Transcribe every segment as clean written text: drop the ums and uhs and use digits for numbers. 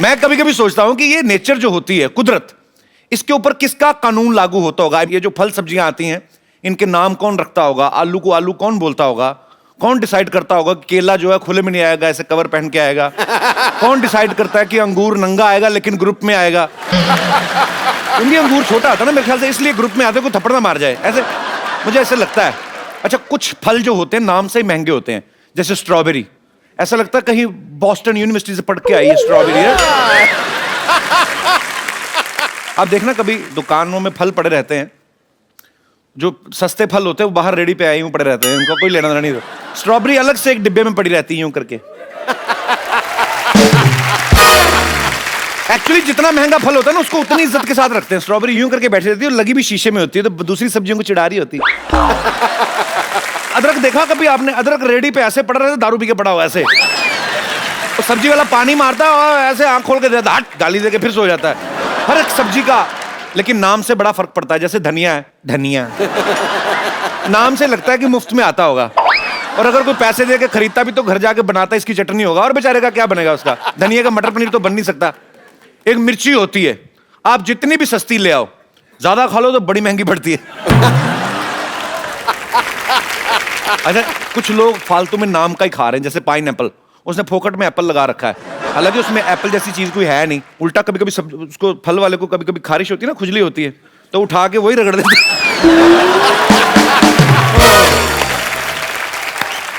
मैं कभी कभी सोचता हूं कि ये नेचर जो होती है, कुदरत, इसके ऊपर किसका कानून लागू होता होगा? ये जो फल सब्जियां आती हैं, इनके नाम कौन रखता होगा? आलू को आलू कौन बोलता होगा? कौन डिसाइड करता होगा कि केला जो है खुले में नहीं आएगा, ऐसे कवर पहन के आएगा? कौन डिसाइड करता है कि अंगूर नंगा आएगा लेकिन ग्रुप में आएगा? क्योंकि अंगूर छोटा आता है ना मेरे ख्याल से, इसलिए ग्रुप में आते, कोई थप्पड़ ना मार जाए, ऐसे मुझे ऐसे लगता है। अच्छा, कुछ फल जो होते हैं नाम से ही महंगे होते हैं, जैसे स्ट्रॉबेरी। ऐसा लगता है कहीं बॉस्टन यूनिवर्सिटी से पढ़ के आई है स्ट्रॉबेरी है। आप देखना कभी दुकानों में फल पड़े रहते हैं, जो सस्ते फल होते हैं वो बाहर रेडी पे आए यूं पड़े रहते हैं, उनका कोई लेना देना नहीं। स्ट्रॉबेरी अलग से एक डिब्बे में पड़ी रहती है यूं करके। एक्चुअली जितना महंगा फल होता है ना, उसको उतनी इज्जत के साथ रखते हैं। स्ट्रॉबेरी यूं करके बैठी रहती है और लगी भी शीशे में होती है, तो दूसरी सब्जियों को चिढ़ा रही होती है। अदरक देखा कभी आपने? अदरक रेडी पे ऐसे पड़ा रहता, दारू पी के पड़ा हुआ ऐसे, तो सब्जी वाला पानी मारता है और ऐसे आंख खोल के देता, हट, गाली देके फिर सो जाता है। हर एक सब्जी का लेकिन नाम से बड़ा फर्क पड़ता है। जैसे धनिया है, धनिया नाम से लगता है कि मुफ्त में आता होगा, और अगर कोई पैसे दे के खरीदता भी तो घर जाके बनाता इसकी चटनी होगा, और बेचारे का क्या बनेगा उसका? धनिया का मटर पनीर तो बन नहीं सकता। एक मिर्ची होती है, आप जितनी भी सस्ती ले आओ, ज्यादा खा लो तो बड़ी महंगी पड़ती है। अच्छा, कुछ लोग फालतू में नाम का ही खा रहे हैं, जैसे पाइनएप्पल, उसने फोकट में एप्पल लगा रखा है, हालांकि उसमें एप्पल जैसी चीज कोई है नहीं। उल्टा कभी कभी सब उसको, फल वाले को कभी कभी खारिश होती है ना, खुजली होती है, तो उठा के वही रगड़ देते।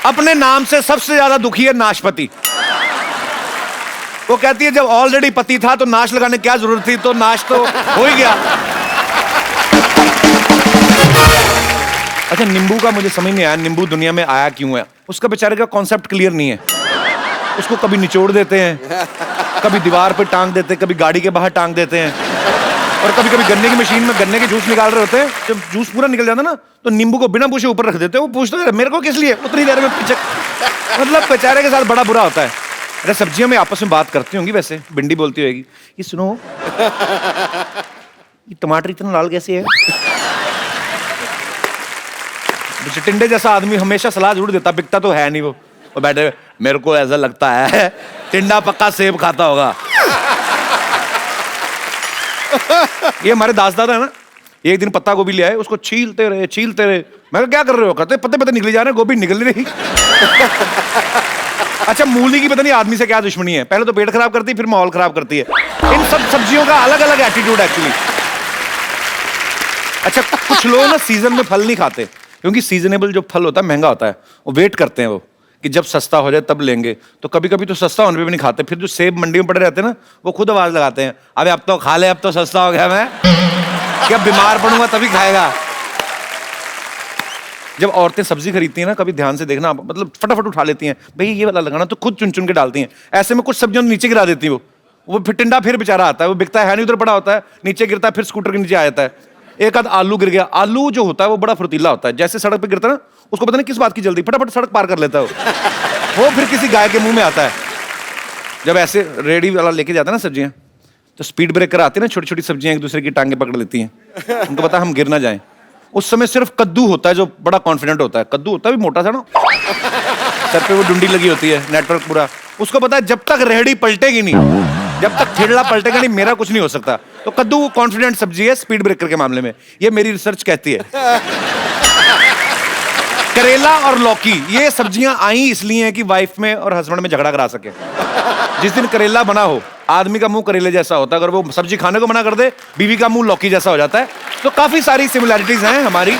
अपने नाम से सबसे ज्यादा दुखी है नाशपाती। वो कहती है जब ऑलरेडी पति था तो नाश लगाने क्या जरूरत थी, तो नाश तो हो ही गया। अच्छा, नींबू का मुझे समझ नहीं आया, नींबू दुनिया में आया क्यों है? उसका बेचारे का कॉन्सेप्ट क्लियर नहीं है। उसको कभी निचोड़ देते हैं, कभी दीवार पे टांग देते हैं, कभी गाड़ी के बाहर टांग देते हैं, और कभी कभी गन्ने की मशीन में गन्ने के जूस निकाल रहे होते हैं, जब जूस पूरा निकल जाता है ना, तो नींबू को बिना पूछे ऊपर रख देते हैं। वो पूछता है मेरे को किस लिए, उतनी देर में पीछे। मतलब बेचारे के साथ बड़ा बुरा होता है। अरे सब्जियां में आपस में बात करती होंगी, वैसे भिंडी बोलती होगी, ये सुनो, ये टमाटर इतना लाल कैसे है? टिंडे जैसा आदमी हमेशा सलाह जरूर देता, बिकता तो है नहीं वो बैठे, मेरे को ऐसा लगता है टिंडा पक्का सेब खाता होगा। ये हमारे दास दादा है ना, एक दिन पत्ता गोभी ले आए, उसको छीलते रहे छीलते रहे। मैं क्या कर रहे हो? कहते पत्ते पत्ते निकली जा रहे हैं, गोभी निकल नहीं रही। अच्छा, मूली की पता नहीं आदमी से क्या दुश्मनी है, पहले तो पेट खराब करती है, फिर माहौल खराब करती है। इन सब सब्जियों का अलग अलग एटीट्यूड एक्चुअली। अच्छा, कुछ लोग ना सीजन में फल नहीं खाते, क्योंकि सीजनेबल जो फल होता है महंगा होता है, वो वेट करते हैं वो कि जब सस्ता हो जाए तब लेंगे। तो कभी कभी तो सस्ता होने पे भी नहीं खाते। फिर जो सेब मंडी में पड़े रहते हैं ना, वो खुद आवाज लगाते हैं, अबे अब तो खा ले, अब तो सस्ता हो गया, मैं क्या बीमार पड़ूंगा तभी खाएगा। जब औरतें सब्जी खरीदती हैं ना, कभी ध्यान से देखना, मतलब फटाफट उठा लेती हैं, भाई ये वाला लगाना, तो खुद चुन चुन के डालती हैं। ऐसे में कुछ सब्जियों नीचे गिरा देती है वो फिर टिंडा फिर बेचारा आता है, वो बिकता है नहीं, उधर पड़ा होता है, नीचे गिरता है, फिर स्कूटर के नीचे आ जाता है। एक आध आलू गिर गया। आलू जो होता है वो बड़ा फुर्तीला होता है, जैसे सड़क पे गिरता है ना, उसको पता नहीं किस बात की जल्दी, फटाफट सड़क पार कर लेता है वो फिर किसी गाय के मुंह में आता है। जब ऐसे रेडी वाला लेके जाता है ना सब्जियां, तो स्पीड ब्रेकर आते हैं ना, छोटी छोटी सब्जियां एक दूसरे की टांगे पकड़ लेती हैं, उनको पता हम गिर ना जाएं। उस समय सिर्फ कद्दू होता है जो बड़ा कॉन्फिडेंट होता है। कद्दू होता है भी मोटा सा ना, सर पे वो डुंडी लगी होती है, नेटवर्क पूरा। उसको पता है जब तक रेहड़ी पलटेगी नहीं, जब तक ठेला पलटेगा नहीं, मेरा कुछ नहीं हो सकता। तो कद्दू कॉन्फिडेंट सब्जी है स्पीड ब्रेकर के मामले में, ये मेरी रिसर्च कहती है। करेला और लौकी, ये सब्जियां आई इसलिए हैं कि वाइफ में और हस्बैंड में झगड़ा करा सके। जिस दिन करेला बना हो, आदमी का मुंह करेले जैसा होता है, अगर वो सब्जी खाने को मना कर दे, बीवी का मुंह लौकी जैसा हो जाता है। तो काफी सारी सिमिलैरिटीज हैं हमारी।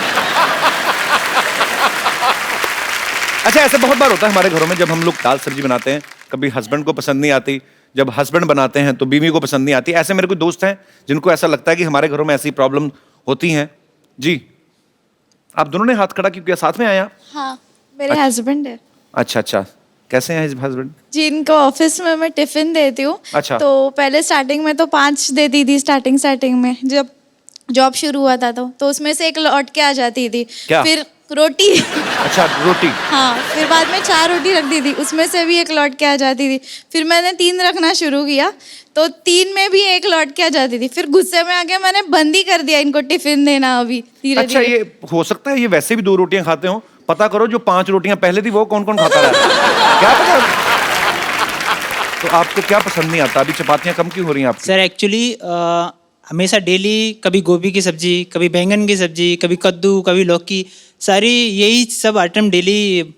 अच्छा, ऐसे बहुत बार होता है हमारे घरों में, जब हम लोग दाल सब्जी बनाते हैं, कभी हस्बैंड को पसंद नहीं आती, जब हस्बैंड बनाते हैं तो बीवी को पसंद नहीं आती। ऐसे मेरे कोई दोस्त हैं जिनको ऐसा लगता है कि हमारे घरों में ऐसी प्रॉब्लम होती हैं। जी, आप दोनों ने हाथ खड़ा क्यों किया? साथ में आया? हाँ, मेरे हस्बैंड है। अच्छा अच्छा, कैसे हैं हस्बैंड? जी, इनको ऑफिस में मैं टिफिन देती हूँ। अच्छा। तो पहले स्टार्टिंग में तो 5 देती थी, स्टार्टिंग में जब जॉब शुरू हुआ था तो उसमें से 1 लौट के आ जाती थी। क्या? फिर रोटी। अच्छा, रोटी। हाँ, फिर बाद में 4 रोटी रख दी थी, उसमें से भी 1 लौट के आ जाती थी। फिर मैंने 3 रखना शुरू किया, तो 3 में भी 1 लौट के आ जाती थी। फिर गुस्से में आके मैंने बंद ही कर दिया इनको टिफिन देना अभी धीरे अच्छा, धीरे। ये हो सकता है ये वैसे भी 2 रोटियां खाते हो। पता करो जो 5 रोटियां पहले थी वो कौन कौन खाता रहा। क्या पता, तो आपको क्या पसंद नहीं आता? अभी चपातियाँ कम क्यों हो रही हैं आपकी? सर एक्चुअली हमेशा डेली कभी गोभी की सब्जी, कभी बैंगन की सब्जी, कभी कद्दू, कभी लौकी, सारी यही सब आइटम डेली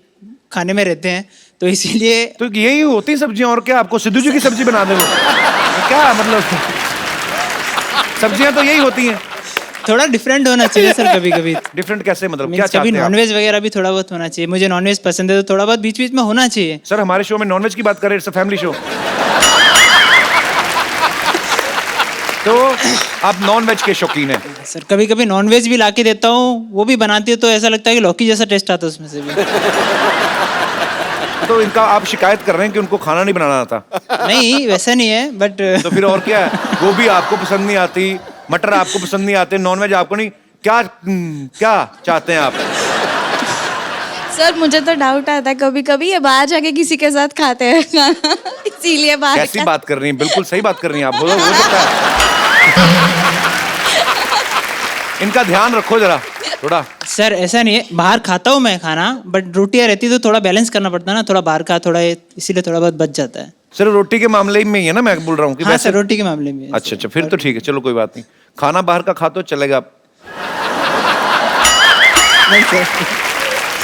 खाने में रहते हैं, तो इसीलिए तो यही होती हैं सब्जियाँ, और क्या? आपको सिद्धू जी की सब्जी बना दे वो? क्या मतलब? सब्जियाँ तो यही होती हैं। थोड़ा डिफरेंट होना चाहिए सर कभी कभी। डिफरेंट कैसे, मतलब क्या मीन्स कभी चाहते हैं आप? नॉनवेज वगैरह भी थोड़ा बहुत होना चाहिए। मुझे नॉनवेज पसंद है, तो थोड़ा बहुत बीच बीच में होना चाहिए। सर हमारे शो में नॉनवेज की बात करें, इट्स अ फैमिली शो। तो आप नॉनवेज के शौकीन हैं? सर कभी कभी नॉनवेज भी ला के देता हूँ, वो भी बनाती है तो ऐसा लगता है कि लौकी जैसा टेस्ट आता है उसमें से भी। तो इनका आप शिकायत कर रहे हैं कि उनको खाना नहीं बनाना आता? नहीं वैसा नहीं है, बट तो फिर और क्या है? गोभी आपको पसंद नहीं आती, मटर आपको पसंद नहीं आते, नॉनवेज आपको नहीं, क्या क्या चाहते हैं आप? सर मुझे तो डाउट आता है कभी कभी ये बाहर जाके किसी के साथ खाते हैं खाना, इसीलिए बाहर कैसी का। बात कर रही हैं? बिल्कुल सही बात कर रही हैं आप। हो सकता है। इनका ध्यान रखो जरा थोड़ा। सर ऐसा नहीं है, बाहर खाता हूँ मैं खाना, बट रोटियाँ रहती तो थोड़ा बैलेंस करना पड़ता है ना, थोड़ा बाहर का थोड़ा इसीलिए थोड़ा बहुत बच जाता है। सिर्फ रोटी के मामले में ही है ना मैं बोल रहा हूँ कि हाँ वैसे? सर रोटी के मामले में। अच्छा अच्छा, फिर तो ठीक है, चलो कोई बात नहीं। खाना बाहर का खा तो चलेगा। नहीं सर,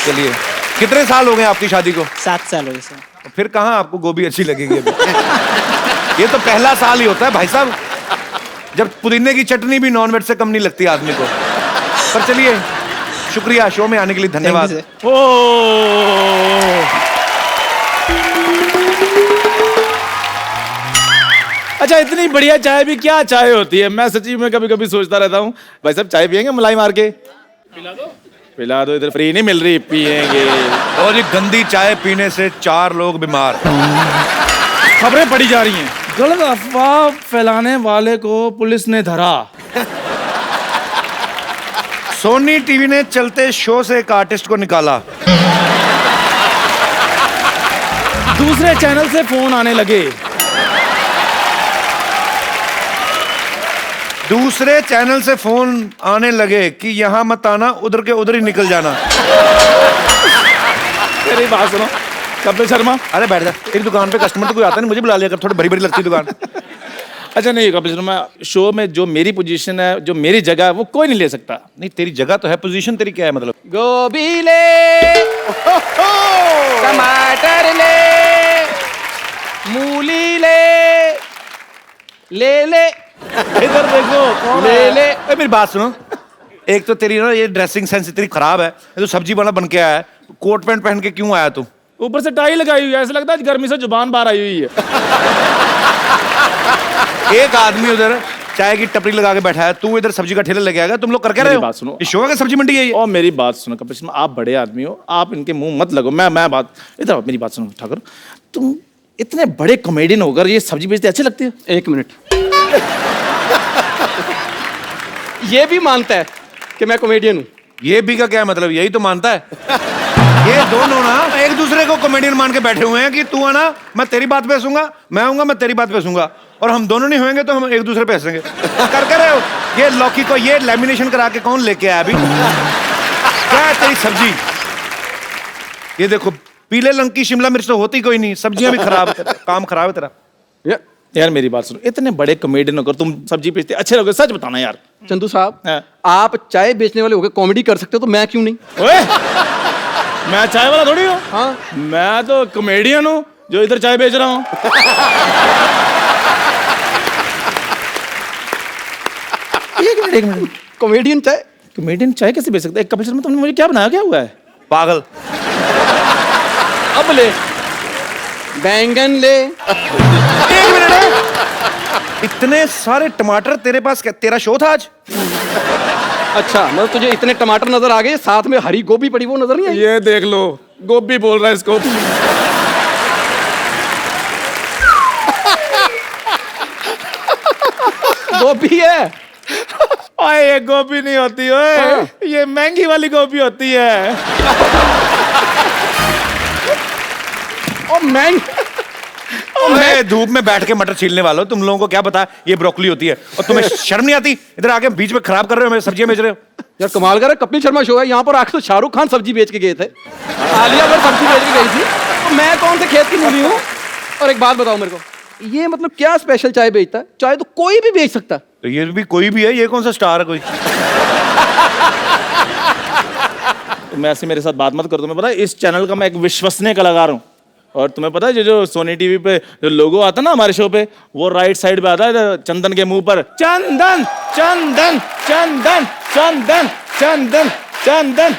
चलिए, कितने साल हो गए आपकी शादी को? 7 साल हो गए सर। तो फिर कहाँ आपको गोभी अच्छी लगेगी अभी? ये तो पहला साल ही होता है भाई साहब, जब पुदीने की चटनी भी नॉनवेज से कम नहीं लगती आदमी को। पर चलिए, शुक्रिया, शो में आने के लिए धन्यवाद। Thank you, अच्छा, इतनी बढ़िया चाय भी क्या चाय होती है? मैं सच्ची में कभी कभी सोचता रहता हूँ, भाई साहब चाय पियेंगे मलाई मार के? पिला दो, इधर फ्री नहीं मिल रही, पियेंगे। और ये गंदी चाय पीने से 4 लोग बीमार। खबरें पड़ी जा रही हैं, गलत अफवाह फैलाने वाले को पुलिस ने धरा। सोनी टीवी ने चलते शो से एक आर्टिस्ट को निकाला। दूसरे चैनल से फोन आने लगे। दूसरे चैनल से फोन आने लगे कि यहाँ मत आना, उधर के उधर ही निकल जाना। मेरी बात सुनो कपिल शर्मा। अरे बैठ जा, तेरी दुकान पे कस्टमर तो कोई आता नहीं, मुझे बुला लिया कर, थोड़ी बड़ी बड़ी लगती है दुकान। अच्छा नहीं कपिल शर्मा, शो में जो मेरी पोजीशन है, जो मेरी जगह है, वो कोई नहीं ले सकता। नहीं तेरी जगह तो है, पोजीशन तेरी क्या है मतलब? गोभी ले, टमाटर ले, मूली ले, ले इधर देखो कौन ले। ए, मेरी बात सुनो, एक तो तेरी ना ये ड्रेसिंग सेंस इतनी खराब है, ये तो सब्जी वाला बन के आया है, कोट पैंट पहन के क्यों आया तू? ऊपर से टाई लगाई हुई है, ऐसा लगता है गर्मी से जुबान बाहर आई हुई है। एक आदमी उधर चाय की टपरी लगा के बैठा है, तू इधर सब्जी का ठेला लेके आएगा। तुम लोग कर क्या रहे हो? मेरी बात सुनो। ये शो है, सब्जी मंडी है ये? और मेरी बात सुनो कपिल शर्मा, आप बड़े आदमी हो, आप इनके मुंह मत लगो। मैं बात इधर आओ, मेरी बात सुनो ठाकुर, तुम इतने बड़े कॉमेडियन होकर ये सब्जी बेचते अच्छे लगते हो? 1 मिनट। ये भी मानता है कि मैं कॉमेडियन हूँ। ये भी का क्या मतलब? यही तो मानता है। ये दोनों ना एक दूसरे को कॉमेडियन मान के बैठे हुए हैं कि तू आना मैं तेरी बात पे हंसूंगा, मैं आऊंगा मैं तेरी बात पे हंसूंगा, और हम दोनों नहीं होंगे तो हम एक दूसरे पे हंसेंगे। कर रहे हो? ये लौकी को ये लैमिनेशन करा के कौन लेके आया अभी? क्या है तेरी सब्जी? ये देखो, पीले रंग की शिमला मिर्च तो होती कोई नहीं, सब्जियां भी खराब है, काम खराब है तेरा। यार मेरी बात सुनो, इतने बड़े कॉमेडियन होकर तुम सब्जी बेचते अच्छे लोगे, सच बताना यार। चंदू साहब, हाँ। आप चाय बेचने वाले होकर कॉमेडी कर सकते हो, तो मैं क्यों नहीं? ओए, मैं चाय वाला थोड़ी हूँ। हाँ, मैं तो कॉमेडियन हूँ जो इधर चाय बेच रहा हूँ। एक मिनट, कॉमेडियन चाय। कॉमेडियन चाय कैसे बेच सकता है? कपिल शर्मा, तुमने मुझे क्या बनाया, क्या हुआ है? पागल। अब ले, बैंगन ले। एक मिनट है। इतने सारे टमाटर तेरे पास? क्या तेरा शो था आज? अच्छा, मतलब तुझे इतने टमाटर नजर आ गए, साथ में हरी गोभी पड़ी, वो नजर नहीं आई? ये देख लो, गोभी बोल रहा है इसको। गोभी है। ओए ये गोभी नहीं होती, ओए हाँ। ये महंगी वाली गोभी होती है। और मैं अरे धूप में बैठ के मटर छीलने वालों, तुम लोगों को क्या पता ये ब्रोकली होती है? और तुम्हें शर्म नहीं आती? इधर आके बीच में खराब कर रहे हो, मेरे सब्जियां बेच रहे हो। यार कमाल कर रहा है, कपिल शर्मा शो है, यहाँ पर आके तो शाहरुख खान सब्जी बेच के गए थे, आलिया भट्ट सब्जी बेच के गई थी, तो मैं कौन से खेत की मूली हूँ? और एक बात बताओ मेरे को, ये मतलब क्या स्पेशल चाय बेचता है? चाय तो कोई भी बेच सकता है। तो ये भी कोई भी है, ये कौन सा स्टार है कोई? तुम ऐसे मेरे साथ बात मत करो। तुम्हें पता है इस चैनल का मैं एक विश्वसनीय कलाकार हूँ। और तुम्हें पता है जो सोनी टीवी पे जो लोगो आता है ना हमारे शो पे, वो राइट साइड पे आता है इधर चंदन के मुंह पर, चंदन चंदन चंदन चंदन चंदन चंदन